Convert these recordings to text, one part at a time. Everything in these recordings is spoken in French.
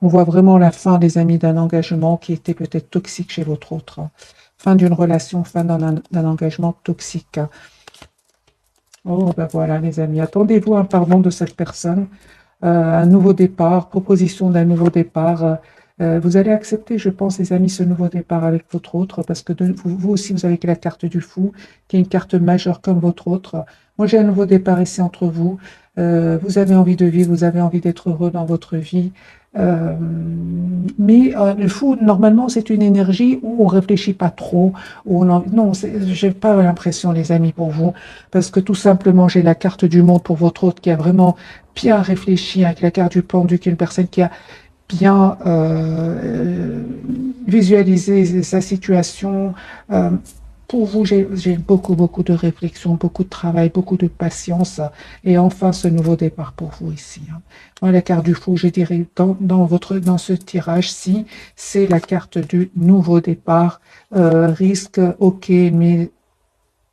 On voit vraiment la fin, les amis, d'un engagement qui était peut-être toxique chez votre autre. Fin d'une relation, fin d'un engagement toxique. Oh, ben voilà, les amis. Attendez-vous un pardon de cette personne, un nouveau départ, proposition d'un nouveau départ. Vous allez accepter, je pense, les amis, ce nouveau départ avec votre autre, parce que vous aussi, vous avez la carte du fou, qui est une carte majeure comme votre autre. Moi, j'ai un nouveau départ ici entre vous. Vous avez envie de vivre, vous avez envie d'être heureux dans votre vie. Euh, mais le fou, normalement, c'est une énergie où on réfléchit pas trop, où non, j'ai pas l'impression, les amis, pour vous, parce que tout simplement, j'ai la carte du monde pour votre autre qui a vraiment bien réfléchi avec la carte du pendu, qui est une personne qui a bien visualisé sa situation. Euh, pour vous, j'ai beaucoup, beaucoup de réflexion, beaucoup de travail, beaucoup de patience. Et enfin, ce nouveau départ pour vous ici. Hein. Moi, la carte du fou, je dirais, dans ce tirage-ci, c'est la carte du nouveau départ. Risque, ok, mais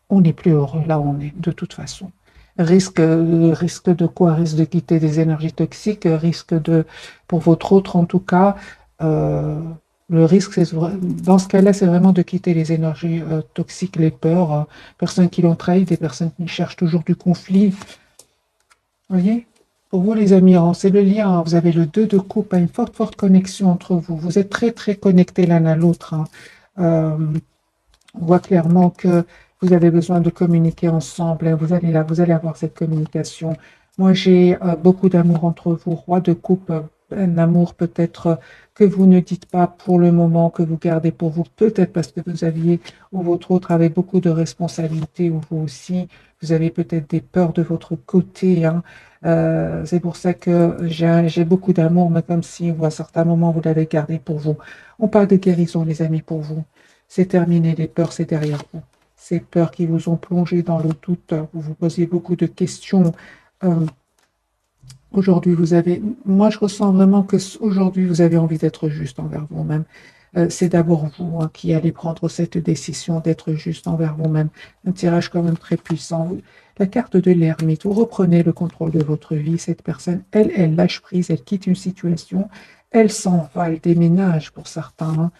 on n'est plus heureux là où on est, de toute façon. Risque de quoi? Risque de quitter des énergies toxiques, risque de, pour votre autre en tout cas, euh, le risque, dans ce cas-là, c'est vraiment de quitter les énergies toxiques, les peurs, personnes qui l'ont trahi, des personnes qui cherchent toujours du conflit. Vous voyez? Pour vous, les amis, hein, c'est le lien. Hein. Vous avez le 2 de coupe, hein, une forte, forte connexion entre vous. Vous êtes très, très connectés l'un à l'autre. Hein. Euh, on voit clairement que vous avez besoin de communiquer ensemble. Hein. Vous allez avoir cette communication. Moi, j'ai beaucoup d'amour entre vous, roi de coupe, un amour peut-être que vous ne dites pas pour le moment, que vous gardez pour vous, peut-être parce que vous aviez, ou votre autre avait beaucoup de responsabilités, ou vous aussi, vous avez peut-être des peurs de votre côté. Hein. C'est pour ça que j'ai beaucoup d'amour, mais comme si, ou à certains moments, vous l'avez gardé pour vous. On parle de guérison, les amis, pour vous. C'est terminé, les peurs, c'est derrière vous. Ces peurs qui vous ont plongé dans le doute, vous vous posiez beaucoup de questions. Euh, Aujourd'hui, moi je ressens vraiment que aujourd'hui vous avez envie d'être juste envers vous-même. C'est d'abord vous hein, qui allez prendre cette décision d'être juste envers vous-même. Un tirage quand même très puissant. La carte de l'ermite, vous reprenez le contrôle de votre vie. Cette personne, elle lâche prise, elle quitte une situation, elle s'en va, elle déménage pour certains. Hein.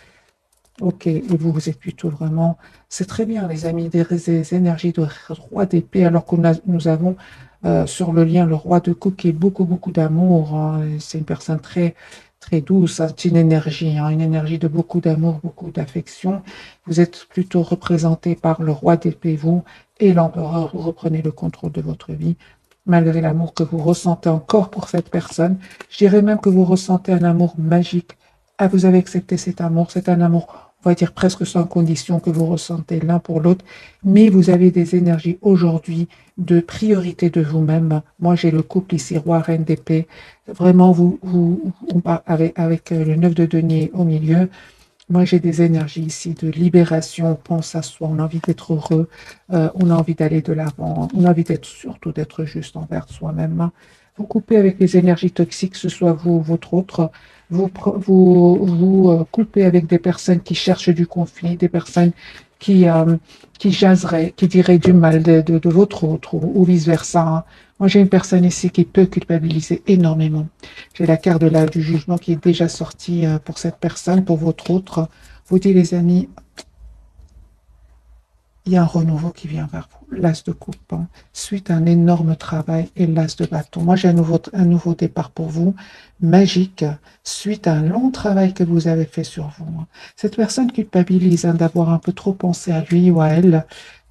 Ok, et vous, vous êtes plutôt vraiment, c'est très bien, les amis, des énergies de roi d'épée, alors que nous avons sur le lien le roi de coupe qui est beaucoup, beaucoup d'amour. Hein. C'est une personne très, très douce, hein. C'est une énergie de beaucoup d'amour, beaucoup d'affection. Vous êtes plutôt représenté par le roi d'épée, vous, et l'empereur, vous reprenez le contrôle de votre vie. Malgré l'amour que vous ressentez encore pour cette personne, je dirais même que vous ressentez un amour magique. Ah, vous avez accepté cet amour, c'est un amour on va dire presque sans condition que vous ressentez l'un pour l'autre, mais vous avez des énergies aujourd'hui de priorité de vous-même. Moi, j'ai le couple ici, roi, reine d'épée. Vraiment, on part avec le 9 de denier au milieu. Moi, j'ai des énergies ici de libération, on pense à soi, on a envie d'être heureux, on a envie d'aller de l'avant, on a envie surtout d'être juste envers soi-même. Vous coupez avec les énergies toxiques, que ce soit vous ou votre autre, vous coupez avec des personnes qui cherchent du conflit, des personnes qui, euh, qui jaseraient, qui diraient du mal de votre autre ou vice-versa. Hein. Moi, j'ai une personne ici qui peut culpabiliser énormément. J'ai la carte du jugement qui est déjà sortie pour cette personne, pour votre autre. Vous dites, les amis, il y a un renouveau qui vient vers vous. L'as de coupe, hein, suite à un énorme travail et l'as de bâton. Moi, j'ai un nouveau départ pour vous, magique, suite à un long travail que vous avez fait sur vous. Hein. Cette personne culpabilise hein, d'avoir un peu trop pensé à lui ou à elle,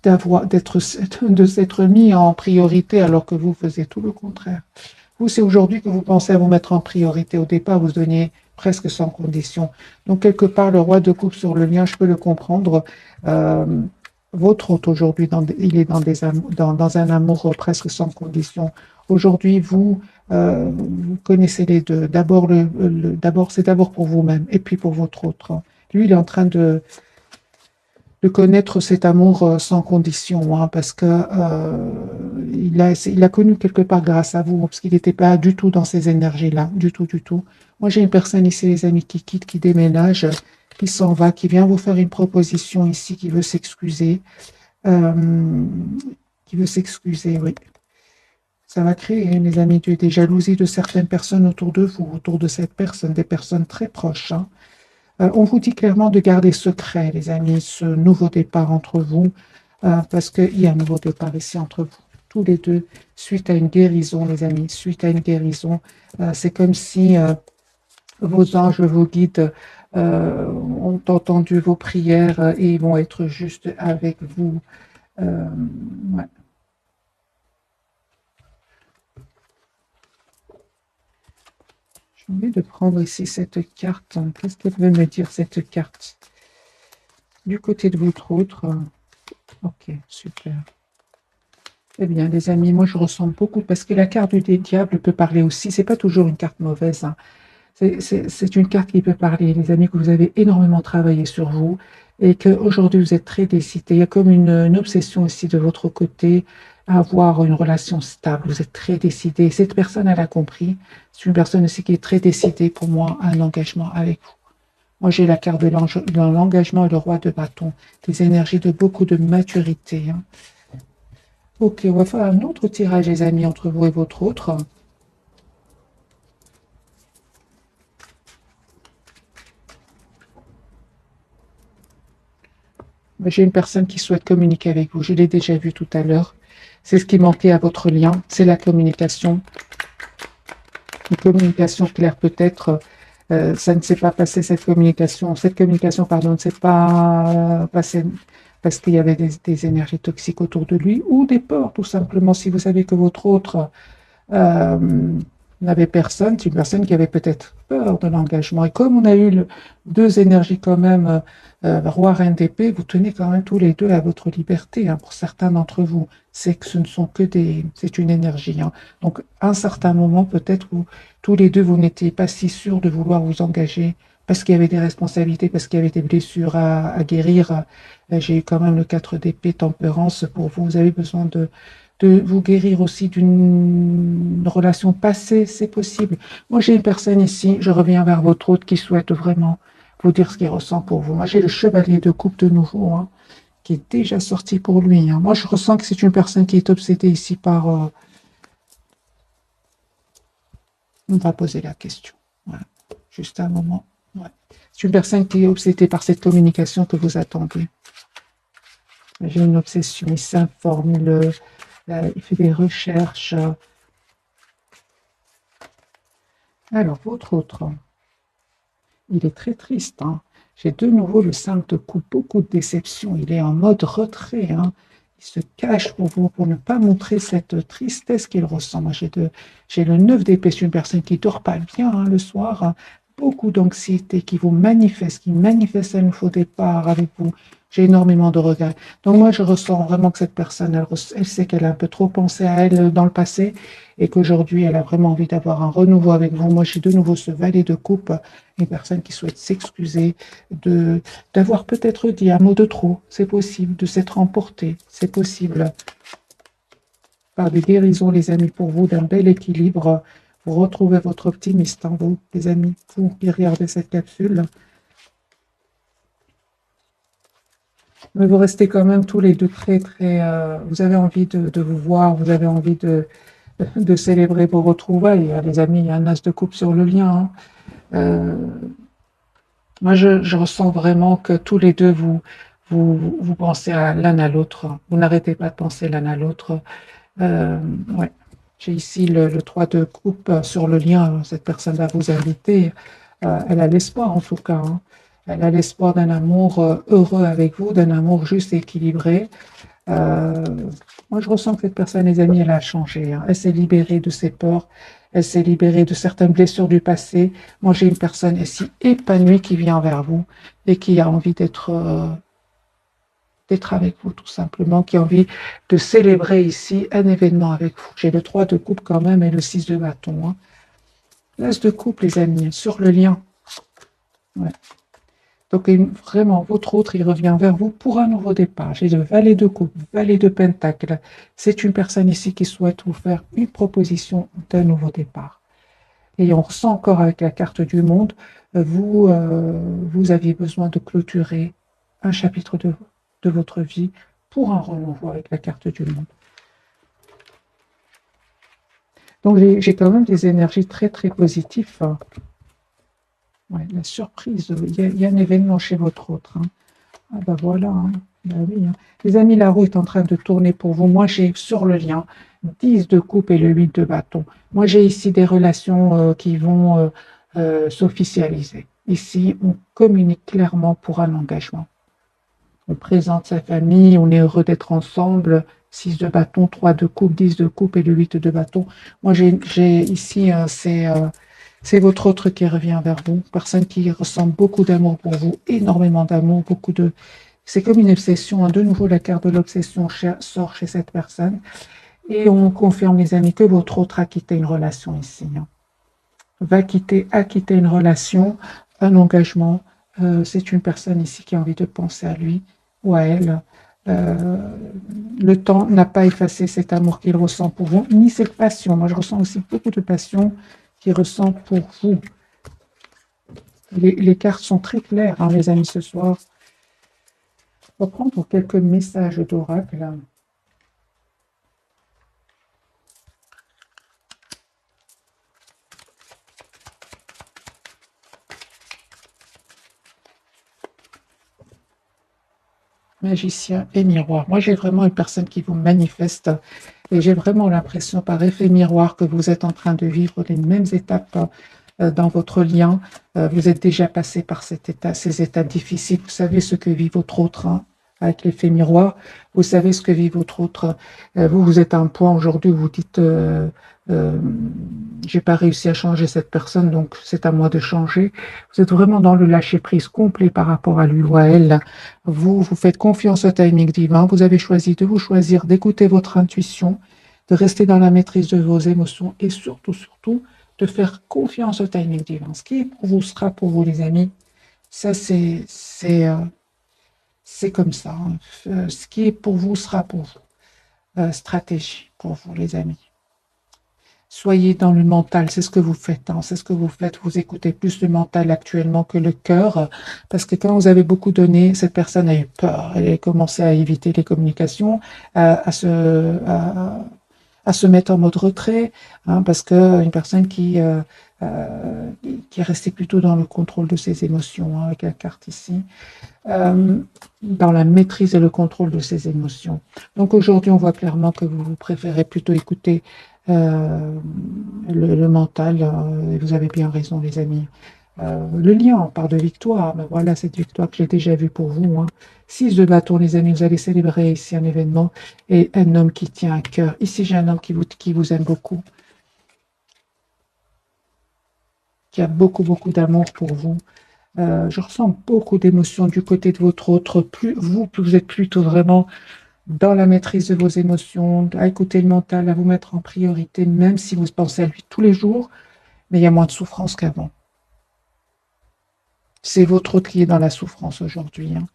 de s'être mis en priorité alors que vous faisiez tout le contraire. Vous, c'est aujourd'hui que vous pensez à vous mettre en priorité. Au départ, vous donniez presque sans condition. Donc, quelque part, le roi de coupe sur le lien, je peux le comprendre. Euh, Votre hôte aujourd'hui, il est dans un amour presque sans condition. Aujourd'hui, vous connaissez les deux. C'est d'abord pour vous-même et puis pour votre autre. Lui, il est en train de connaître cet amour sans condition, hein, parce que il a connu quelque part grâce à vous, parce qu'il n'était pas du tout dans ces énergies-là, du tout, du tout. Moi, j'ai une personne ici, les amis, qui quitte, qui déménage, qui s'en va, qui vient vous faire une proposition ici, euh, qui veut s'excuser, oui. Ça va créer, les amis, des jalousies de certaines personnes autour de vous, autour de cette personne, des personnes très proches, hein. On vous dit clairement de garder secret, les amis, ce nouveau départ entre vous, parce qu'il y a un nouveau départ ici entre vous, tous les deux, suite à une guérison, les amis, suite à une guérison. C'est comme si vos anges, vos guides ont entendu vos prières et ils vont être juste avec vous. Ouais. J'ai envie de prendre ici cette carte. Qu'est-ce qu'elle veut me dire, cette carte? Du côté de votre autre. Ok, super. Eh bien, les amis, moi je ressens beaucoup, parce que la carte du diable peut parler aussi. C'est pas toujours une carte mauvaise, hein. C'est une carte qui peut parler, les amis, que vous avez énormément travaillé sur vous et qu'aujourd'hui vous êtes très décidés. Il y a comme une obsession aussi de votre côté à avoir une relation stable. Vous êtes très décidés. Cette personne, elle a compris. C'est une personne aussi qui est très décidée pour moi à un engagement avec vous. Moi, j'ai la carte de l'engagement et le roi de bâton, des énergies de beaucoup de maturité, hein. Ok, on va faire un autre tirage, les amis, entre vous et votre autre. J'ai une personne qui souhaite communiquer avec vous. Je l'ai déjà vu tout à l'heure. C'est ce qui manquait à votre lien. C'est la communication. Une communication claire peut-être. Ça ne s'est pas passé, cette communication. Cette communication, pardon, ne s'est pas passée parce qu'il y avait des énergies toxiques autour de lui ou des peurs, tout simplement. Si vous savez que votre autre euh, n'avait personne, c'est une personne qui avait peut-être peur de l'engagement. Et comme on a eu deux énergies quand même, roi, reine d'épée, vous tenez quand même tous les deux à votre liberté, hein, pour certains d'entre vous. C'est que ce ne sont que c'est une énergie, hein. Donc, à un certain moment, peut-être où tous les deux, vous n'étiez pas si sûrs de vouloir vous engager parce qu'il y avait des responsabilités, parce qu'il y avait des blessures à guérir. J'ai eu quand même le 4 d'épée, tempérance pour vous. Vous avez besoin de vous guérir aussi d'une relation passée, c'est possible. Moi, j'ai une personne ici, je reviens vers votre hôte qui souhaite vraiment vous dire ce qu'il ressent pour vous. Moi, j'ai le chevalier de coupe de nouveau, hein, qui est déjà sorti pour lui, hein. Moi, je ressens que c'est une personne qui est obsédée ici par... on va poser la question. Voilà. Juste un moment. Ouais. C'est une personne qui est obsédée par cette communication que vous attendez. J'ai une obsession, il s'informe, il fait des recherches. Alors, votre autre, il est très triste, hein. J'ai de nouveau le 5 de coupe, beaucoup de déception. Il est en mode retrait, hein. Il se cache pour vous, pour ne pas montrer cette tristesse qu'il ressent. Moi, j'ai le 9 d'épée, c'est une personne qui ne dort pas bien, hein, le soir, hein. Beaucoup d'anxiété qui manifeste un nouveau départ avec vous. J'ai énormément de regrets. Donc moi, je ressens vraiment que cette personne, elle sait qu'elle a un peu trop pensé à elle dans le passé et qu'aujourd'hui, elle a vraiment envie d'avoir un renouveau avec vous. Moi, j'ai de nouveau ce valet de coupe, une personne qui souhaite s'excuser, d'avoir peut-être dit un mot de trop. C'est possible, de s'être emporté. C'est possible. Par des guérisons, les amis, pour vous, d'un bel équilibre. Vous retrouvez votre optimiste en vous, les amis, vous qui regardez cette capsule. Mais vous restez quand même tous les deux très, très... vous avez envie de vous voir, vous avez envie de célébrer vos retrouvailles. Les amis, il y a un as de coupe sur le lien, hein. Moi, je ressens vraiment que tous les deux, vous pensez à l'un à l'autre. Vous n'arrêtez pas de penser l'un à l'autre. Ouais. J'ai ici le 3 de coupe sur le lien. Cette personne va vous inviter. Elle a l'espoir, en tout cas, hein. Elle a l'espoir d'un amour heureux avec vous, d'un amour juste et équilibré. Euh, Moi, je ressens que cette personne, les amis, elle a changé, hein. Elle s'est libérée de ses peurs. Elle s'est libérée de certaines blessures du passé. Moi, j'ai une personne ici épanouie qui vient vers vous et qui a envie d'être avec vous, tout simplement, qui a envie de célébrer ici un événement avec vous. J'ai le 3 de coupe quand même et le 6 de bâton, hein. L'as de coupe, les amis, sur le lien. Ouais. Donc, vraiment, votre autre, il revient vers vous pour un nouveau départ. J'ai le valet de coupe, valet de pentacle. C'est une personne ici qui souhaite vous faire une proposition d'un nouveau départ. Et on ressent encore avec la carte du monde, vous aviez besoin de clôturer un chapitre de votre vie pour un renouveau avec la carte du monde. Donc, j'ai quand même des énergies très, très positives. Ouais, la surprise, il y a un événement chez votre autre. Hein. Ah bah voilà, hein. Bah oui, hein. Les amis, la roue est en train de tourner pour vous. Moi, j'ai sur le lien 10 de coupe et le 8 de bâton. Moi, j'ai ici des relations qui vont s'officialiser. Ici, on communique clairement pour un engagement. On présente sa famille, on est heureux d'être ensemble. 6 de bâton, 3 de coupe, 10 de coupe et le 8 de bâton. Moi, j'ai ici, c'est votre autre qui revient vers vous. Personne qui ressent beaucoup d'amour pour vous, énormément d'amour, beaucoup de... C'est comme une obsession. Hein. De nouveau, la carte de l'obsession sort chez cette personne. Et on confirme, les amis, que votre autre a quitté une relation ici. Hein. A quitté une relation, un engagement. C'est une personne ici qui a envie de penser à lui ou à elle. Euh, le temps n'a pas effacé cet amour qu'il ressent pour vous, ni cette passion. Moi, je ressens aussi beaucoup de passion qu'il ressent pour vous. Les cartes sont très claires, hein, les amis, ce soir. On va prendre quelques messages d'oracle. Magicien et miroir. Moi, j'ai vraiment une personne qui vous manifeste et j'ai vraiment l'impression par effet miroir que vous êtes en train de vivre les mêmes étapes dans votre lien. Vous êtes déjà passé par ces étapes difficiles. Vous savez ce que vit votre autre hein, avec l'effet miroir. Vous savez ce que vit votre autre. Vous êtes à un point aujourd'hui où vous dites j'ai pas réussi à changer cette personne, donc c'est à moi de changer. Vous êtes vraiment dans le lâcher-prise complet par rapport à lui ou à elle. Vous faites confiance au timing divin. Vous avez choisi de vous choisir, d'écouter votre intuition, de rester dans la maîtrise de vos émotions et surtout, surtout, de faire confiance au timing divin. Ce qui est pour vous sera pour vous, les amis. Ça, c'est comme ça. Hein. Ce qui est pour vous sera pour vous. Stratégie pour vous, les amis. Soyez dans le mental, c'est ce que vous faites. Hein, c'est ce que vous faites. Vous écoutez plus le mental actuellement que le cœur, parce que quand vous avez beaucoup donné, cette personne a eu peur. Elle a commencé à éviter les communications, à se mettre en mode retrait, hein, parce que une personne qui est restée plutôt dans le contrôle de ses émotions, hein, avec la carte ici, dans la maîtrise et le contrôle de ses émotions. Donc aujourd'hui, on voit clairement que vous préférez plutôt écouter le mental, et vous avez bien raison, les amis. Le lien, on parle de victoire, mais voilà cette victoire que j'ai déjà vue pour vous. Hein. 6 de bâton, les amis, vous allez célébrer ici un événement et un homme qui tient à cœur. Ici, j'ai un homme qui vous aime beaucoup, qui a beaucoup, beaucoup d'amour pour vous. Je ressens beaucoup d'émotions du côté de votre autre. Plus vous êtes plutôt vraiment dans la maîtrise de vos émotions, à écouter le mental, à vous mettre en priorité, même si vous pensez à lui tous les jours, mais il y a moins de souffrance qu'avant. C'est votre autre qui est dans la souffrance aujourd'hui. Hein.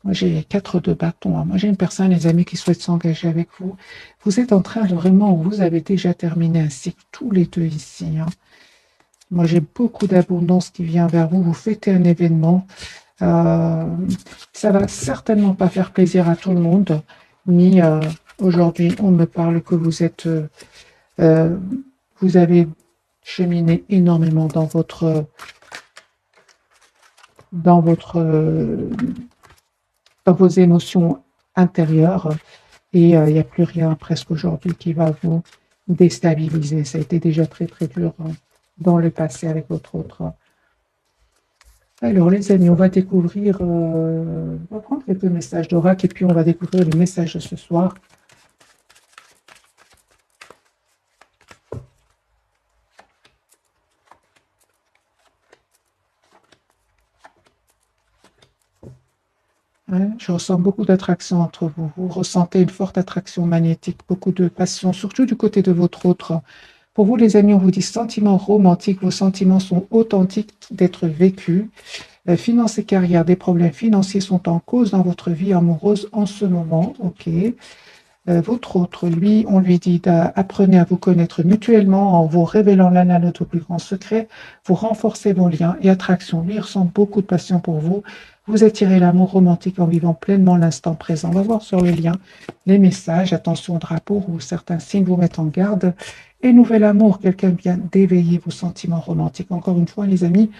Moi, j'ai 4 de bâton. Hein. Moi, j'ai une personne, les amis, qui souhaite s'engager avec vous. Vous êtes en train de vraiment, vous avez déjà terminé un cycle, tous les deux ici. Hein. Moi, j'ai beaucoup d'abondance qui vient vers vous. Vous fêtez un événement. Ça va certainement pas faire plaisir à tout le monde, mais aujourd'hui, on me parle que vous avez cheminé énormément dans votre, dans vos émotions intérieures et il n'y a plus rien presque aujourd'hui qui va vous déstabiliser. Ça a été déjà très très dur hein, dans le passé avec votre autre. Alors les amis, on va découvrir, on va prendre quelques messages d'oracle et puis on va découvrir les messages de ce soir. Ouais, je ressens beaucoup d'attraction entre vous. Vous ressentez une forte attraction magnétique, beaucoup de passion, surtout du côté de votre autre. Pour vous, les amis, on vous dit sentiments romantiques. Vos sentiments sont authentiques d'être vécus. Finances et carrière, des problèmes financiers sont en cause dans votre vie amoureuse en ce moment. OK. Votre autre, lui, on lui dit d'apprenez à vous connaître mutuellement en vous révélant l'un à l'autre au plus grand secret, vous renforcez vos liens et attractions. Lui, il ressent beaucoup de passion pour vous. Vous attirez l'amour romantique en vivant pleinement l'instant présent. On va voir sur le lien les messages. Attention, drapeau ou certains signes vous mettent en garde. Et nouvel amour, quelqu'un vient d'éveiller vos sentiments romantiques. Encore une fois, les amis,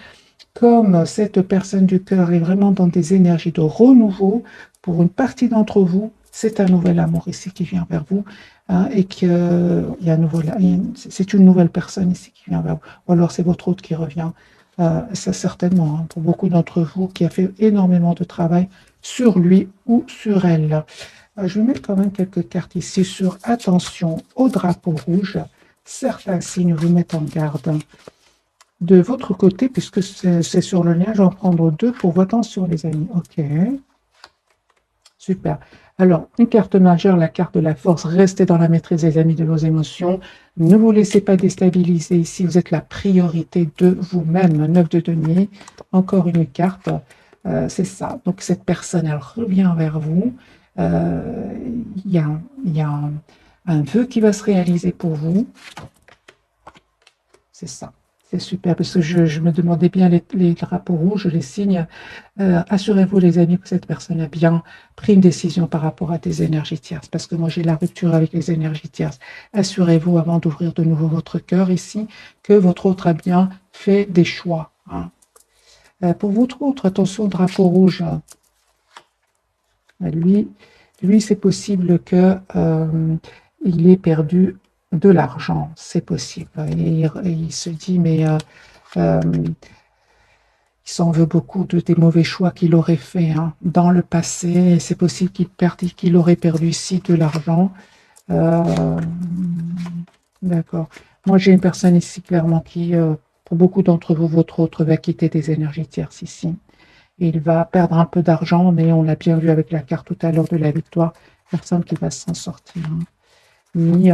comme cette personne du cœur est vraiment dans des énergies de renouveau, pour une partie d'entre vous, c'est un nouvel amour ici qui vient vers vous, hein, et que il y a un nouveau, c'est une nouvelle personne ici qui vient vers vous. Ou alors c'est votre autre qui revient, ça certainement, hein, pour beaucoup d'entre vous qui a fait énormément de travail sur lui ou sur elle. Je vais mettre quand même quelques cartes ici sur attention au drapeau rouge. Certains signes vous mettent en garde. De votre côté, puisque c'est sur le lien, je vais en prendre deux pour votre attention, les amis. Ok, super. Alors, une carte majeure, la carte de la force. Restez dans la maîtrise, les amis, de vos émotions. Ne vous laissez pas déstabiliser ici. Vous êtes la priorité de vous-même. 9 de denier. Encore une carte. C'est ça. Donc, cette personne, elle revient vers vous. Il y a, un vœu qui va se réaliser pour vous. C'est ça. C'est super, parce que je me demandais bien les drapeaux rouges, les signes. Assurez-vous, les amis, que cette personne a bien pris une décision par rapport à des énergies tierces, parce que moi, j'ai la rupture avec les énergies tierces. Assurez-vous, avant d'ouvrir de nouveau votre cœur ici, que votre autre a bien fait des choix, hein. Pour votre autre, attention, drapeau rouge. Lui, c'est possible que il ait perdu de l'argent. C'est possible. Et il se dit, mais euh, il s'en veut beaucoup des mauvais choix qu'il aurait fait, hein, dans le passé. C'est possible qu'il aurait perdu ici de l'argent. Euh, d'accord. Moi, j'ai une personne ici clairement qui, pour beaucoup d'entre vous, votre autre va quitter des énergies tierces ici. Et il va perdre un peu d'argent, mais on l'a bien vu avec la carte tout à l'heure de la victoire. Personne qui va s'en sortir, hein. Ni,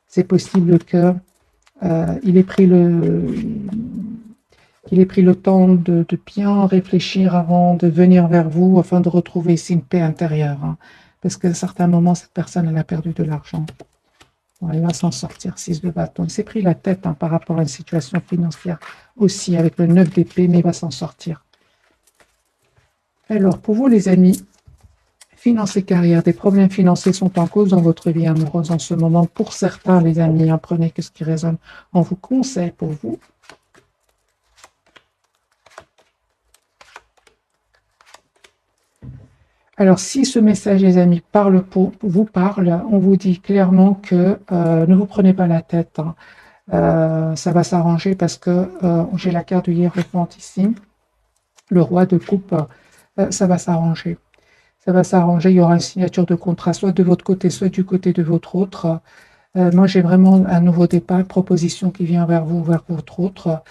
c'est possible que il ait pris le temps de bien réfléchir avant de venir vers vous, afin de retrouver ici une paix intérieure, hein. Parce qu'à un certain moment, cette personne, elle a perdu de l'argent. Bon, elle va s'en sortir, 6 de bâton. Il s'est pris la tête, hein, par rapport à une situation financière aussi, avec le 9 d'épée, mais il va s'en sortir. Alors, pour vous, les amis, finances et carrière, des problèmes financiers sont en cause dans votre vie amoureuse en ce moment. Pour certains, les amis, hein, prenez que ce qui résonne. On vous conseille pour vous. Alors, si ce message, les amis, vous parle, on vous dit clairement que ne vous prenez pas la tête, hein. Ça va s'arranger, parce que j'ai la carte du Hiérophant ici, le roi de coupe. Ça va s'arranger. Ça va s'arranger. Il y aura une signature de contrat, soit de votre côté, soit du côté de votre autre. Moi, j'ai vraiment un nouveau départ, une proposition qui vient vers vous, vers votre autre.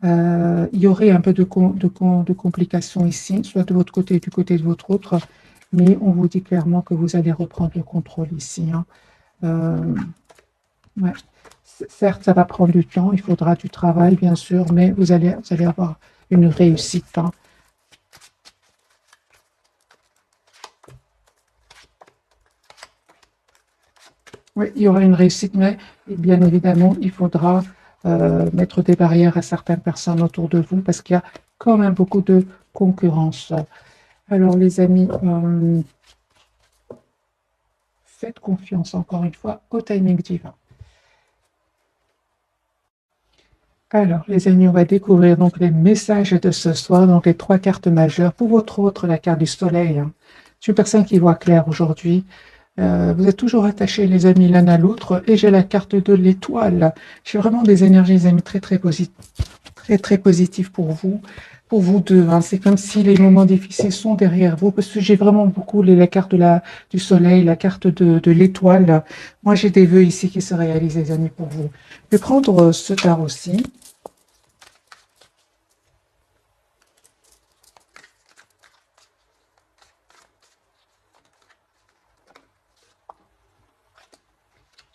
Il y aurait un peu de complications ici, soit de votre côté, du côté de votre autre, mais on vous dit clairement que vous allez reprendre le contrôle ici, hein. Ouais. Certes, ça va prendre du temps, il faudra du travail, bien sûr, mais vous allez avoir une réussite, hein. Oui, il y aura une réussite, mais bien évidemment, il faudra mettre des barrières à certaines personnes autour de vous, parce qu'il y a quand même beaucoup de concurrence. Alors, les amis, faites confiance encore une fois au timing divin. Alors, les amis, on va découvrir donc les messages de ce soir, donc les 3 cartes majeures. Pour votre autre, la carte du soleil, hein. C'est une personne qui voit clair aujourd'hui. Vous êtes toujours attachés, les amis, l'un à l'autre. Et j'ai la carte de l'étoile. J'ai vraiment des énergies, les amis, très, très positives, très, très positives pour vous deux, hein. C'est comme si les moments difficiles sont derrière vous, parce que j'ai vraiment beaucoup la carte du soleil, la carte de l'étoile. Moi, j'ai des vœux ici qui se réalisent, les amis, pour vous. Je vais prendre ce tarot-ci.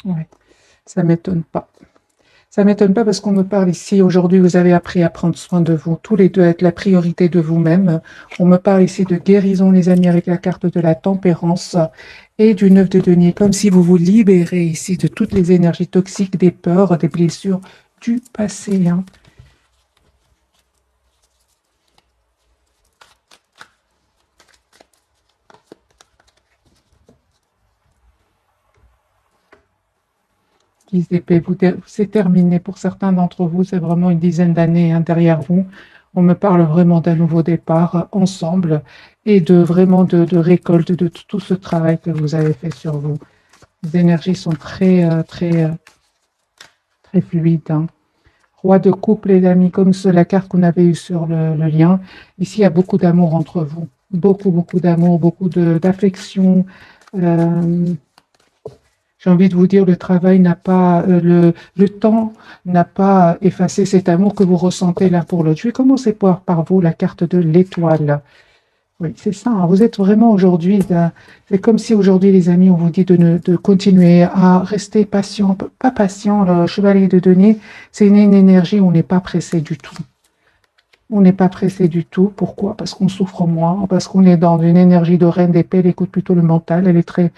Ouais, ça m'étonne pas. Ça m'étonne pas parce qu'on me parle ici, aujourd'hui, vous avez appris à prendre soin de vous, tous les deux, à être la priorité de vous-même. On me parle ici de guérison, les amis, avec la carte de la tempérance et du 9 de denier, comme si vous vous libérez ici de toutes les énergies toxiques, des peurs, des blessures du passé. Hein. d'épée, c'est terminé. Pour certains d'entre vous, c'est vraiment une dizaine d'années hein, derrière vous. On me parle vraiment d'un nouveau départ ensemble et de vraiment de récolte de tout ce travail que vous avez fait sur vous. Les énergies sont très fluides. Hein. Roi de coupe, les amis, comme la carte qu'on avait eue sur le lien. Ici, il y a beaucoup d'amour entre vous. Beaucoup d'amour, beaucoup d'affection. Euh, J'ai envie de vous dire, le travail n'a pas, le temps n'a pas effacé cet amour que vous ressentez l'un pour l'autre. Je vais commencer par vous, la carte de l'étoile. Oui, c'est ça. Hein. Vous êtes vraiment aujourd'hui, c'est comme si aujourd'hui, les amis, on vous dit de continuer à rester patient, pas patient. Le chevalier de denier, c'est une énergie où on n'est pas pressé du tout. On n'est pas pressé du tout. Pourquoi? Parce qu'on souffre moins, parce qu'on est dans une énergie de reine d'épée. Elle écoute plutôt le mental. Elle est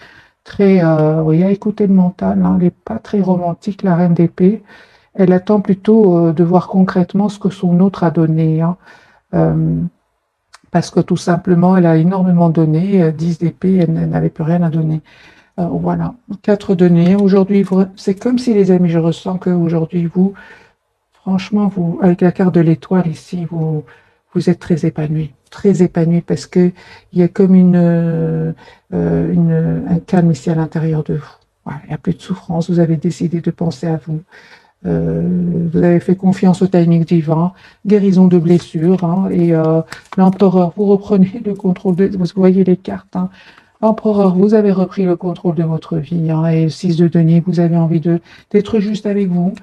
oui, à écouter le mental. Hein. Elle n'est pas très romantique, la reine d'épée. Elle attend plutôt de voir concrètement ce que son autre a donné. Hein. Euh, parce que tout simplement, elle a énormément donné. 10 d'épée, elle n'avait plus rien à donner. Voilà. 4 deniers. Aujourd'hui, c'est comme si, les amis, je ressens qu'aujourd'hui, vous, franchement, vous, avec la carte de l'étoile ici, vous êtes très épanoui parce que il y a comme un calme ici à l'intérieur de vous. Voilà, il n'y a plus de souffrance. Vous avez décidé de penser à vous. Vous avez fait confiance au timing divin, guérison de blessures, hein, et l'empereur, vous reprenez le contrôle vous voyez les cartes, hein. Empereur, vous avez repris le contrôle de votre vie, hein, et 6 de denier, vous avez envie d'être juste avec vous.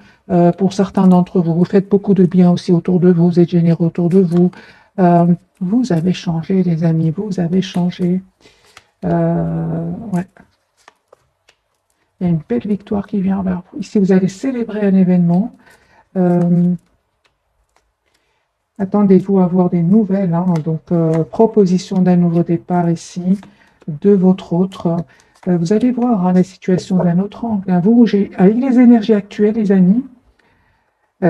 Pour certains d'entre vous, vous faites beaucoup de bien aussi autour de vous, vous êtes généreux autour de vous. Euh, Vous avez changé, les amis, vous avez changé. Ouais. Il y a une belle victoire qui vient vers vous. Ici, vous allez célébrer un événement. Euh, Attendez-vous à avoir des nouvelles, hein, donc proposition d'un nouveau départ ici, de votre autre. Vous allez voir hein, la situation d'un autre angle. Hein. Vous, avec les énergies actuelles, les amis,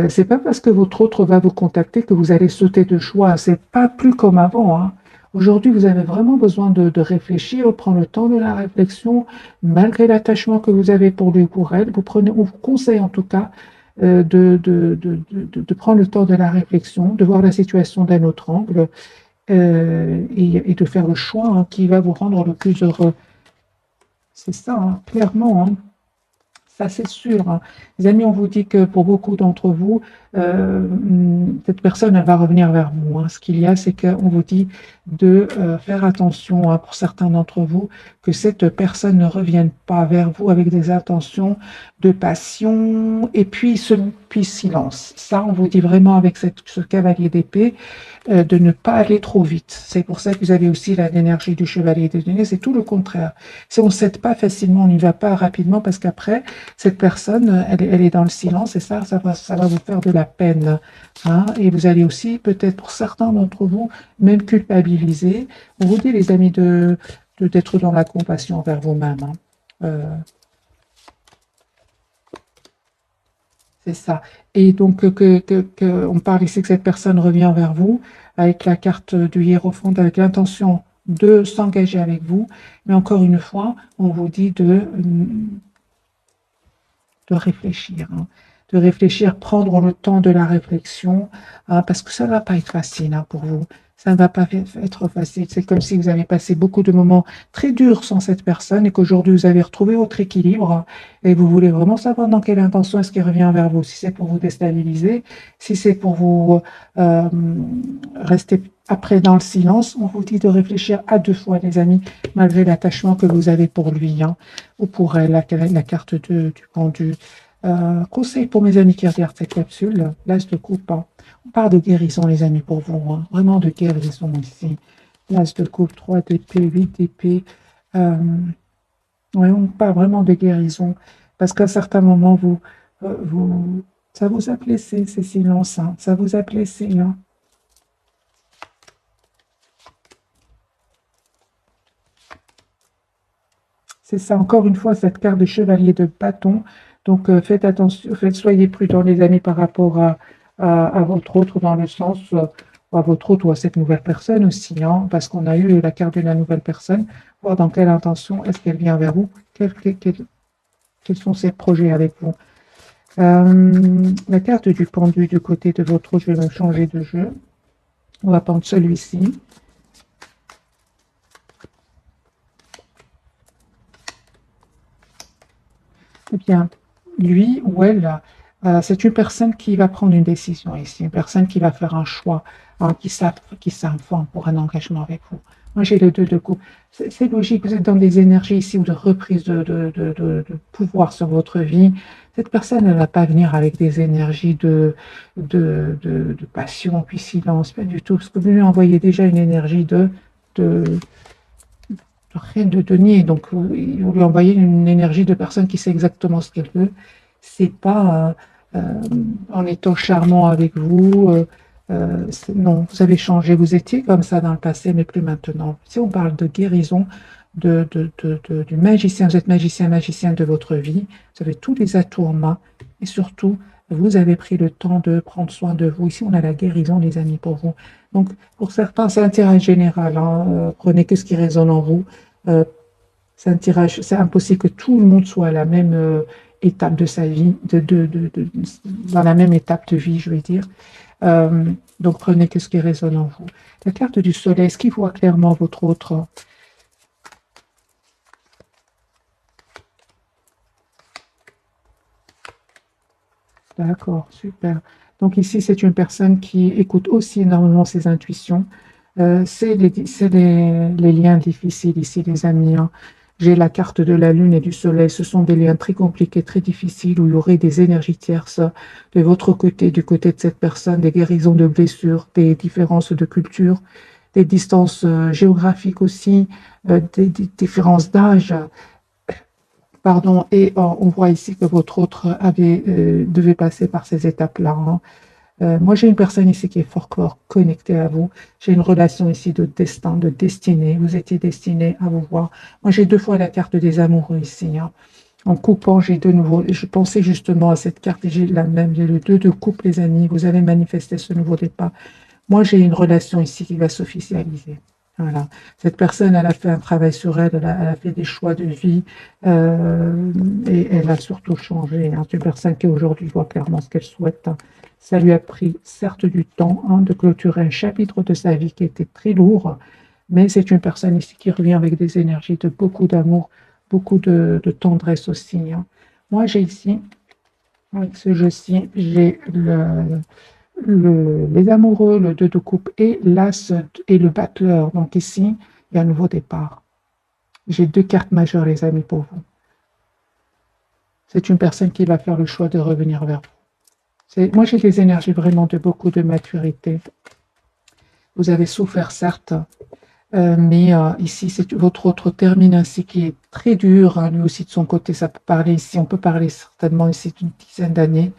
c'est pas parce que votre autre va vous contacter que vous allez sauter de choix. C'est pas plus comme avant. Hein. Aujourd'hui, vous avez vraiment besoin de réfléchir, prendre le temps de la réflexion, malgré l'attachement que vous avez pour lui ou pour elle. On vous conseille en tout cas de prendre le temps de la réflexion, de voir la situation d'un autre angle et de faire le choix hein, qui va vous rendre le plus heureux. C'est ça, hein, clairement. Hein. Ça, c'est sûr. Hein. Les amis, on vous dit que pour beaucoup d'entre vous, cette personne, elle va revenir vers vous. Hein. Ce qu'il y a, c'est qu'on vous dit de faire attention hein, pour certains d'entre vous, que cette personne ne revienne pas vers vous avec des intentions de passion et puis silence. Ça, on vous dit vraiment avec ce cavalier d'épée de ne pas aller trop vite. C'est pour ça que vous avez aussi l'énergie du chevalier des deniers. C'est tout le contraire. Si on ne cède pas facilement, on n'y va pas rapidement parce qu'après, cette personne, elle est dans le silence et ça va vous faire de la peine. Hein, et vous allez aussi, peut-être pour certains d'entre vous, même culpabiliser. On vous dit, les amis, d'être dans la compassion envers vous-même. Hein. C'est ça. Et donc, on parle ici que cette personne revient vers vous avec la carte du hiérophant, avec l'intention de s'engager avec vous. Mais encore une fois, on vous dit de réfléchir. Hein, de réfléchir, prendre le temps de la réflexion, hein, parce que ça ne va pas être facile hein, pour vous. Ça ne va pas être facile. C'est comme si vous avez passé beaucoup de moments très durs sans cette personne et qu'aujourd'hui vous avez retrouvé votre équilibre et vous voulez vraiment savoir dans quelle intention est-ce qu'il revient vers vous. Si c'est pour vous déstabiliser, si c'est pour vous euh, rester après dans le silence, on vous dit de réfléchir à 2 fois, les amis, malgré l'attachement que vous avez pour lui hein, ou pour elle, la carte du pendu. Conseil pour mes amis qui regardent cette capsule, l'as de coupe. Hein. On parle de guérison, les amis, pour vous. Hein. Vraiment de guérison ici. L'as de coupe, 3 d'épée, 8 d'épée. Ouais, on parle vraiment de guérison. Parce qu'à un certain moment, vous Ça vous a blessé, ces silences, hein. Ça vous a blessé, hein. C'est ça, encore une fois, cette carte de chevalier de bâton. Donc, faites attention, soyez prudents, les amis, par rapport à votre autre, dans le sens, à votre autre ou à cette nouvelle personne aussi, hein, parce qu'on a eu la carte de la nouvelle personne, voir dans quelle intention est-ce qu'elle vient vers vous, quels sont ses projets avec vous. La carte du pendu du côté de votre autre, je vais me changer de jeu. On va prendre celui-ci. Eh bien, lui ou elle, c'est une personne qui va prendre une décision ici, une personne qui va faire un choix, hein, qui s'informe pour un engagement avec vous. Moi, j'ai le 2 de coupe. C'est logique, vous êtes dans des énergies ici ou de reprise de pouvoir sur votre vie. Cette personne, elle ne va pas venir avec des énergies de passion, puis silence, pas du tout, parce que vous lui envoyez déjà une énergie de rien de nier. Donc, vous lui envoyez une énergie de personne qui sait exactement ce qu'elle veut. C'est pas en étant charmant avec vous. Non, vous avez changé. Vous étiez comme ça dans le passé, mais plus maintenant. Si on parle de guérison du magicien, vous êtes magicien de votre vie. Vous avez tous les atouts en main. Et surtout, vous avez pris le temps de prendre soin de vous. Ici, on a la guérison, les amis, pour vous. Donc, pour certains, c'est un tirage général, hein. Prenez que ce qui résonne en vous. Euh, c'est un tirage, c'est impossible que tout le monde soit à la même étape de sa vie, dans la même étape de vie, je vais dire. Euh, donc prenez que ce qui résonne en vous. La carte du soleil, est-ce qu'il voit clairement votre autre? D'accord, super. Donc ici, c'est une personne qui écoute aussi énormément ses intuitions. C'est les liens difficiles ici, les amis, hein. J'ai la carte de la lune et du soleil. Ce sont des liens très compliqués, très difficiles, où il y aurait des énergies tierces de votre côté, du côté de cette personne, des guérisons de blessures, des différences de culture, des distances géographiques aussi, des différences d'âge. Pardon, et on voit ici que votre autre devait passer par ces étapes-là, hein. Moi, j'ai une personne ici qui est fort connectée à vous. J'ai une relation ici de destin, de destinée. Vous étiez destiné à vous voir. Moi, j'ai 2 fois la carte des amoureux ici, hein. En coupant, j'ai de nouveau. Je pensais justement à cette carte et j'ai la même. J'ai le 2 de coupe, les amis. Vous avez manifesté ce nouveau départ. Moi, j'ai une relation ici qui va s'officialiser. Voilà. Cette personne, elle a fait un travail sur elle, elle a fait des choix de vie et elle a surtout changé, hein. C'est une personne qui aujourd'hui voit clairement ce qu'elle souhaite, hein. Ça lui a pris certes du temps, hein, de clôturer un chapitre de sa vie qui était très lourd, mais c'est une personne ici qui revient avec des énergies de beaucoup d'amour, beaucoup de tendresse aussi, hein. Moi, j'ai ici, avec ce jeu-ci, j'ai les amoureux, le 2 de coupe et l'as et le battleur. Donc ici, il y a un nouveau départ. J'ai 2 cartes majeures, les amis, pour vous. C'est une personne qui va faire le choix de revenir vers vous. Moi, j'ai des énergies vraiment de beaucoup de maturité. Vous avez souffert, certes, mais ici, c'est votre autre termine ainsi qui est très dur, hein, lui aussi de son côté. Ça peut parler ici, on peut parler certainement ici d'une dizaine d'années.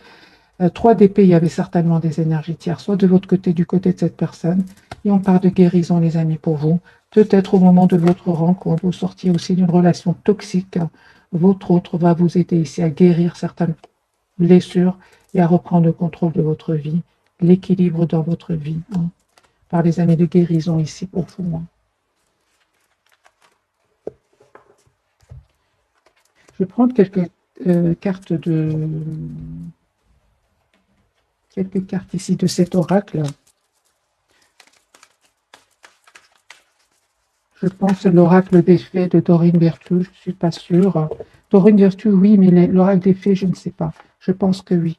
3 d'épée, il y avait certainement des énergies tierces, soit de votre côté, du côté de cette personne. Et on parle de guérison, les amis, pour vous. Peut-être au moment de votre rencontre, vous sortiez aussi d'une relation toxique. Votre autre va vous aider ici à guérir certaines blessures et à reprendre le contrôle de votre vie, l'équilibre dans votre vie, hein, par les années de guérison ici pour vous, hein. Je vais prendre cartes quelques cartes ici de cet oracle. Je pense l'oracle des fées de Dorine Vertu, je ne suis pas sûre. Dorine Vertu, oui, mais l'oracle des fées, je ne sais pas. Je pense que oui.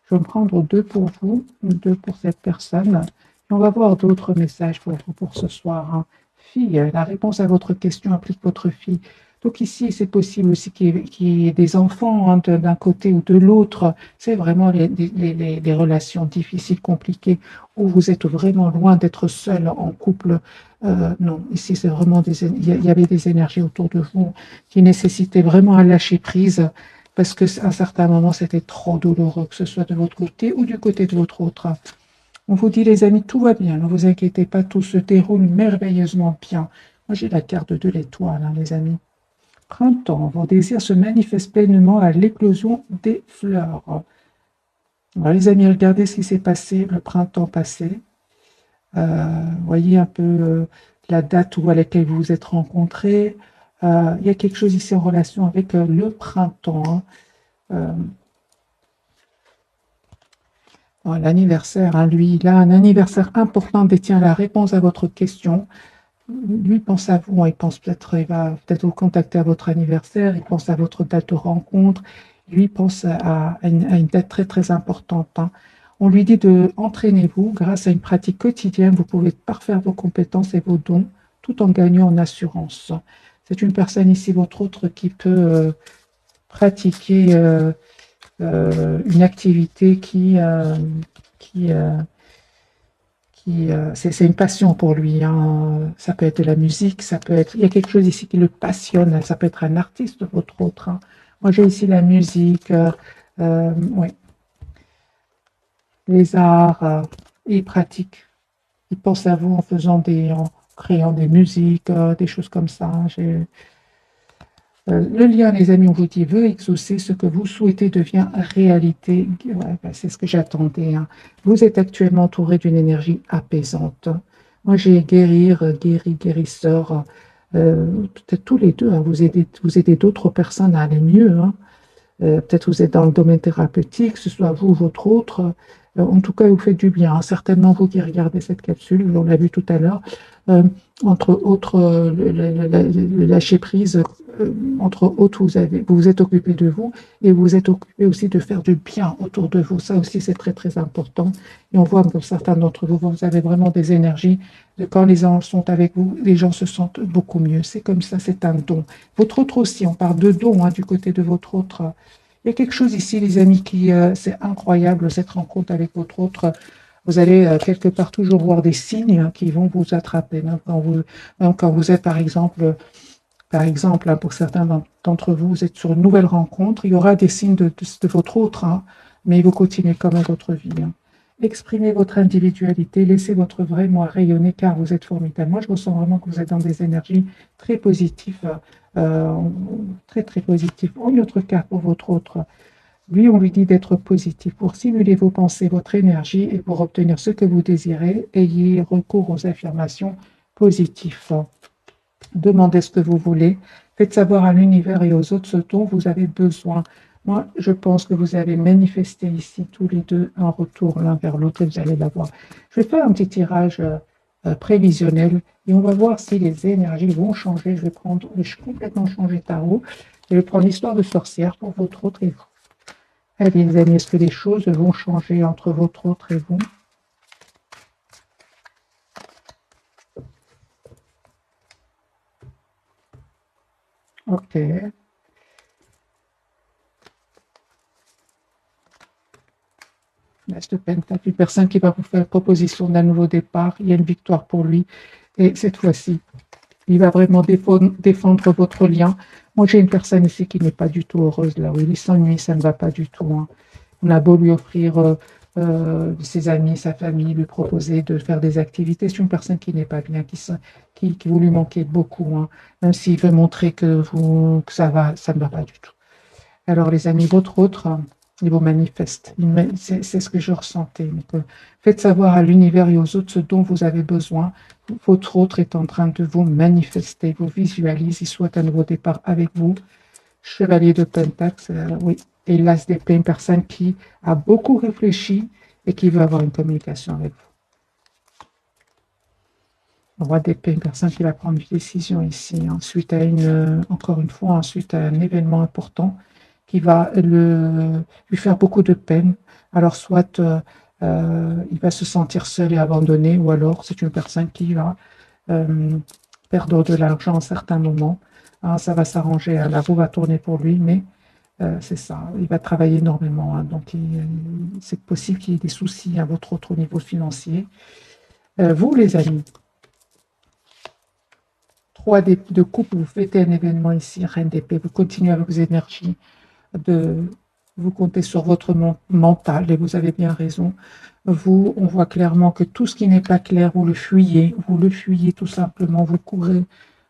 Je vais me prendre 2 pour vous, 2 pour cette personne. Et on va voir d'autres messages pour vous pour ce soir, hein. Fille, la réponse à votre question implique votre fille. Donc ici, c'est possible aussi qu'il y ait des enfants, hein, d'un côté ou de l'autre. C'est vraiment les relations difficiles, compliquées, où vous êtes vraiment loin d'être seul en couple. Non, ici, c'est vraiment il y avait des énergies autour de vous qui nécessitaient vraiment un lâcher prise, parce que à un certain moment, c'était trop douloureux, que ce soit de votre côté ou du côté de votre autre. On vous dit, les amis, tout va bien, ne vous inquiétez pas, tout se déroule merveilleusement bien. Moi, j'ai la carte de l'étoile, hein, les amis. Printemps, vos désirs se manifestent pleinement à l'éclosion des fleurs. Alors, les amis, regardez ce qui s'est passé le printemps passé. Voyez un peu la date à laquelle vous vous êtes rencontrés. Il y a quelque chose ici en relation avec le printemps. Hein. L'anniversaire, hein, lui, il a un anniversaire important, détient la réponse à votre question. Lui pense à vous, hein, il va peut-être vous contacter à votre anniversaire, il pense à votre date de rencontre, lui pense à une date très très importante. Hein. On lui dit de entraînez-vous grâce à une pratique quotidienne, vous pouvez parfaire vos compétences et vos dons tout en gagnant en assurance. C'est une personne ici, votre autre, qui peut pratiquer une activité c'est une passion pour lui. Hein. Ça peut être de la musique, ça peut être. Il y a quelque chose ici qui le passionne. Ça peut être un artiste, votre autre. Hein. Moi, j'ai ici la musique, ouais, les arts. Il pratique. Il pense à vous en créant des musiques, des choses comme ça. Hein. Le lien, les amis, on vous dit, veut exaucer ce que vous souhaitez devient réalité. Ouais, ben, c'est ce que j'attendais. Hein. Vous êtes actuellement entouré d'une énergie apaisante. Moi, j'ai guérir, guérisseur. Peut-être tous les deux, hein, vous aidez d'autres personnes à aller mieux. Hein. Peut-être vous êtes dans le domaine thérapeutique, que ce soit vous ou votre autre. En tout cas, vous faites du bien. Hein. Certainement, vous qui regardez cette capsule, on l'a vu tout à l'heure, euh, entre autres, le lâcher prise, entre autres, vous vous êtes occupé de vous et vous vous êtes occupé aussi de faire du bien autour de vous. Ça aussi, c'est très, très important. Et on voit que certains d'entre vous, vous avez vraiment des énergies. Quand les gens sont avec vous, les gens se sentent beaucoup mieux. C'est comme ça, c'est un don. Votre autre aussi, on parle de don hein, du côté de votre autre. Il y a quelque chose ici, les amis, c'est incroyable, cette rencontre avec votre autre. Vous allez quelque part toujours voir des signes hein, qui vont vous attraper. Même quand vous êtes, par exemple hein, pour certains d'entre vous, vous êtes sur une nouvelle rencontre, il y aura des signes de votre autre, hein, mais vous continuez quand même votre vie. Hein. Exprimez votre individualité, laissez votre vrai moi rayonner car vous êtes formidable. Moi, je ressens vraiment que vous êtes dans des énergies très positives, euh, très très positives. Une autre carte pour votre autre. Lui, on lui dit d'être positif. Pour stimuler vos pensées, votre énergie et pour obtenir ce que vous désirez, ayez recours aux affirmations positives. Demandez ce que vous voulez. Faites savoir à l'univers et aux autres ce dont vous avez besoin. Moi, je pense que vous avez manifesté ici tous les deux un retour l'un vers l'autre et vous allez l'avoir. Je vais faire un petit tirage prévisionnel et on va voir si les énergies vont changer. Je vais complètement changer tarot. Je vais prendre l'histoire de sorcière pour votre autre et vous. Allez, les amis, est-ce que les choses vont changer entre votre autre et vous? Ok. L'As de Pentacle, une personne qui va vous faire proposition d'un nouveau départ. Il y a une victoire pour lui. Et cette fois-ci, il va vraiment défendre votre lien. Moi, j'ai une personne ici qui n'est pas du tout heureuse là où il s'ennuie, ça ne va pas du tout. Hein. On a beau lui offrir ses amis, sa famille, lui proposer de faire des activités. C'est une personne qui n'est pas bien, qui vous lui manquez beaucoup. Hein. Même s'il veut montrer que ça va, ça ne va pas du tout. Alors, les amis, votre autre, il vous manifeste. C'est ce que je ressentais. Donc, faites savoir à l'univers et aux autres ce dont vous avez besoin. Votre autre est en train de vous manifester, vous visualise, il souhaite un nouveau départ avec vous. Chevalier de Pentacle, oui. Et l'As d'épée, une personne qui a beaucoup réfléchi et qui veut avoir une communication avec vous. Roi d'épée, une personne qui va prendre une décision ici. Ensuite, encore une fois, ensuite à un événement important qui va lui faire beaucoup de peine. Alors, soit il va se sentir seul et abandonné, ou alors c'est une personne qui va perdre de l'argent à certains moments. Alors, ça va s'arranger, la roue va tourner pour lui, mais c'est ça, il va travailler énormément. Hein, donc, c'est possible qu'il y ait des soucis à votre autre niveau financier. Vous, les amis, 3 de coupe, vous fêtez un événement ici, Reine d'épée, vous continuez avec vos énergies. de... Vous comptez sur votre mental et vous avez bien raison. Vous, on voit clairement que tout ce qui n'est pas clair, vous le fuyez tout simplement, vous courez,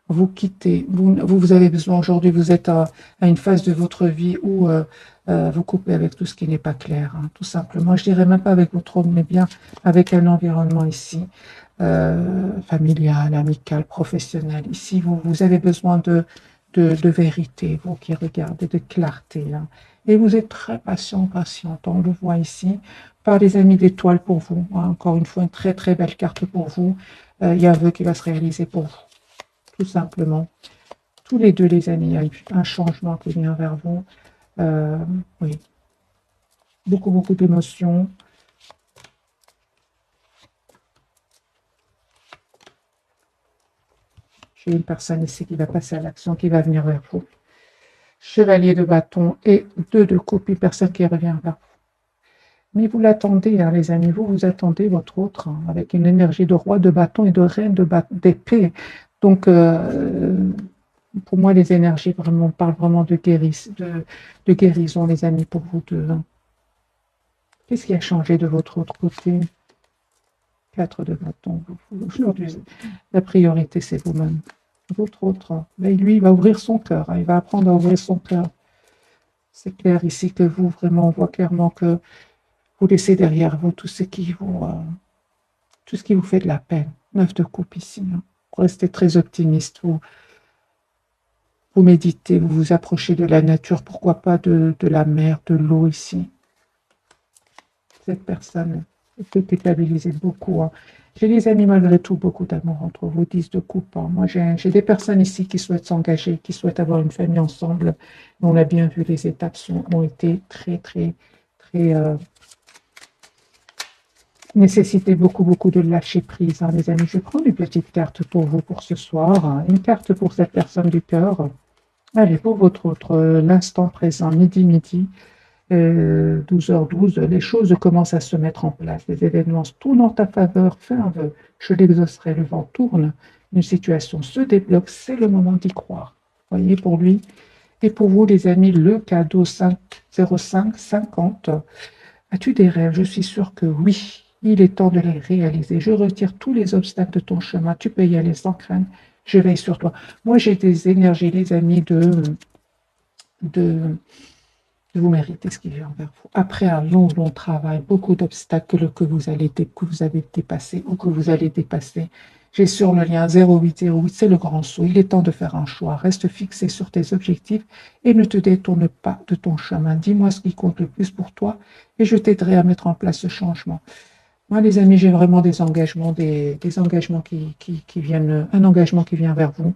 vous quittez. Vous avez besoin aujourd'hui, vous êtes à une phase de votre vie où vous coupez avec tout ce qui n'est pas clair, hein, tout simplement. Je dirais même pas avec votre homme, mais bien avec un environnement ici, familial, amical, professionnel. Ici, vous avez besoin de vérité, vous qui regardez, de clarté, hein. Et vous êtes très patiente, on le voit ici, par les amis d'étoiles pour vous, hein. Encore une fois, une très très belle carte pour vous. Il y a un vœu qui va se réaliser pour vous, tout simplement. Tous les deux, les amis, il y a un changement qui vient vers vous. Oui, beaucoup d'émotions. J'ai une personne ici qui va passer à l'action, qui va venir vers vous. Chevalier de bâton et 2 de coupe, une personne qui revient vers vous. Mais vous l'attendez, hein, les amis, vous attendez votre autre, hein, avec une énergie de roi de bâton et de reine d'épée. Donc, pour moi, les énergies vraiment parlent vraiment de guérison, les amis, pour vous deux, hein. Qu'est-ce qui a changé de votre autre côté? 4 de bâton. Aujourd'hui, la priorité, c'est vous-même. Votre autre, mais lui, il va ouvrir son cœur, hein, il va apprendre à ouvrir son cœur. C'est clair ici que vous, vraiment, on voit clairement que vous laissez derrière vous tout ce qui vous fait de la peine. 9 de coupe ici, hein. Vous restez très optimiste, vous méditez, vous vous approchez de la nature, pourquoi pas de la mer, de l'eau ici. Cette personne peut déstabiliser beaucoup, hein. J'ai des amis malgré tout, beaucoup d'amour entre vous, 10 de coupe, hein. Moi, j'ai des personnes ici qui souhaitent s'engager, qui souhaitent avoir une famille ensemble. On a bien vu, les étapes ont été très nécessité beaucoup de lâcher prise, hein, les amis. Je prends une petite carte pour vous pour ce soir, hein. Une carte pour cette personne du cœur. Allez, pour votre autre, l'instant présent, midi, 12h12, les choses commencent à se mettre en place. Les événements tournent en ta faveur. Fais un vœu, je l'exaucerai, le vent tourne. Une situation se débloque, c'est le moment d'y croire. Voyez, pour lui. Et pour vous, les amis, le cadeau 50550. As-tu des rêves? Je suis sûre que oui. Il est temps de les réaliser. Je retire tous les obstacles de ton chemin. Tu peux y aller sans crainte. Je veille sur toi. Moi, j'ai des énergies, les amis, de vous méritez ce qui vient vers vous. Après un long travail, beaucoup d'obstacles que vous avez dépassés ou que vous allez dépasser. J'ai sur le lien 0808, c'est le grand saut. Il est temps de faire un choix. Reste fixé sur tes objectifs et ne te détourne pas de ton chemin. Dis-moi ce qui compte le plus pour toi et je t'aiderai à mettre en place ce changement. Moi, les amis, j'ai vraiment des engagements, des engagements qui viennent, un engagement qui vient vers vous,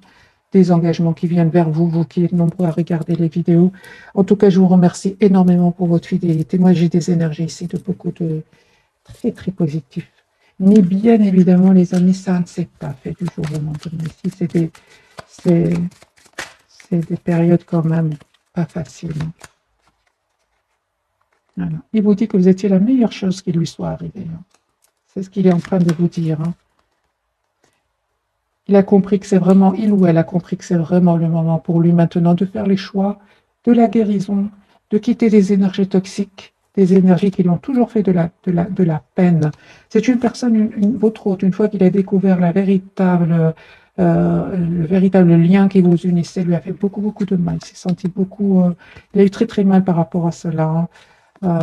des engagements qui viennent vers vous, vous qui êtes nombreux à regarder les vidéos. En tout cas, je vous remercie énormément pour votre fidélité. Moi, j'ai des énergies ici de beaucoup de très positifs. Mais bien évidemment, les amis, ça ne s'est pas fait du jour au lendemain. Ici, c'est des périodes quand même pas faciles. Voilà. Il vous dit que vous étiez la meilleure chose qui lui soit arrivée. C'est ce qu'il est en train de vous dire, hein. Il a compris que c'est vraiment, il ou elle a compris que c'est vraiment le moment pour lui maintenant de faire les choix de la guérison, de quitter des énergies toxiques, des énergies qui lui ont toujours fait de la peine. C'est une personne, votre autre, une fois qu'il a découvert le véritable lien qui vous unissait, lui a fait beaucoup de mal. Il s'est senti beaucoup, il a eu très mal par rapport à cela, hein.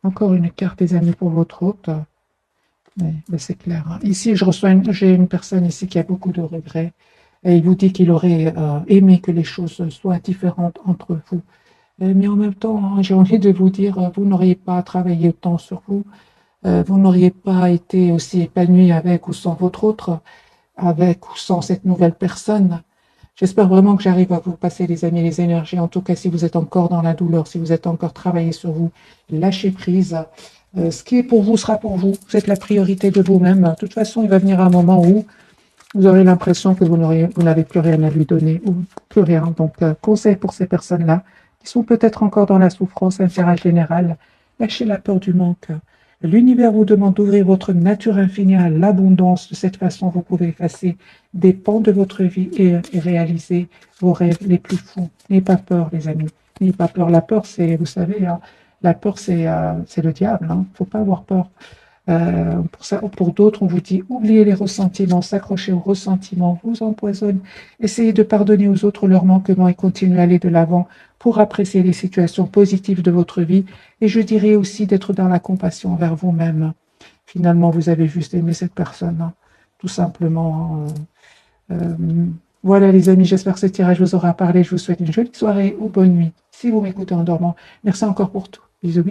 Encore une carte des amis pour votre hôte. Mais c'est clair, hein. Ici, j'ai une personne ici qui a beaucoup de regrets. Et il vous dit qu'il aurait aimé que les choses soient différentes entre vous. Mais en même temps, hein, j'ai envie de vous dire, vous n'auriez pas travaillé autant sur vous. Vous n'auriez pas été aussi épanoui avec ou sans votre autre, avec ou sans cette nouvelle personne. J'espère vraiment que j'arrive à vous passer, les amis, les énergies. En tout cas, si vous êtes encore dans la douleur, si vous êtes encore travaillé sur vous, lâchez prise. Ce qui est pour vous sera pour vous. Vous êtes la priorité de vous-même. De toute façon, il va venir un moment où vous aurez l'impression que vous n'avez plus rien à lui donner ou plus rien. Donc, conseil pour ces personnes-là qui sont peut-être encore dans la souffrance, intérêt général. Lâchez la peur du manque. L'univers vous demande d'ouvrir votre nature infinie à l'abondance. De cette façon, vous pouvez effacer des pans de votre vie et réaliser vos rêves les plus fous. N'ayez pas peur, les amis. N'ayez pas peur. La peur, c'est, vous savez, hein, la peur, c'est le diable. Il ne faut pas avoir peur. Pour d'autres, on vous dit oubliez les ressentiments, s'accrocher aux ressentiments vous empoisonne. Essayez de pardonner aux autres leurs manquements et continuez à aller de l'avant pour apprécier les situations positives de votre vie. Et je dirais aussi d'être dans la compassion envers vous-même. Finalement, vous avez juste aimé cette personne, hein, tout simplement. Voilà les amis, j'espère que ce tirage vous aura parlé. Je vous souhaite une jolie soirée ou bonne nuit si vous m'écoutez en dormant. Merci encore pour tout. Bisous.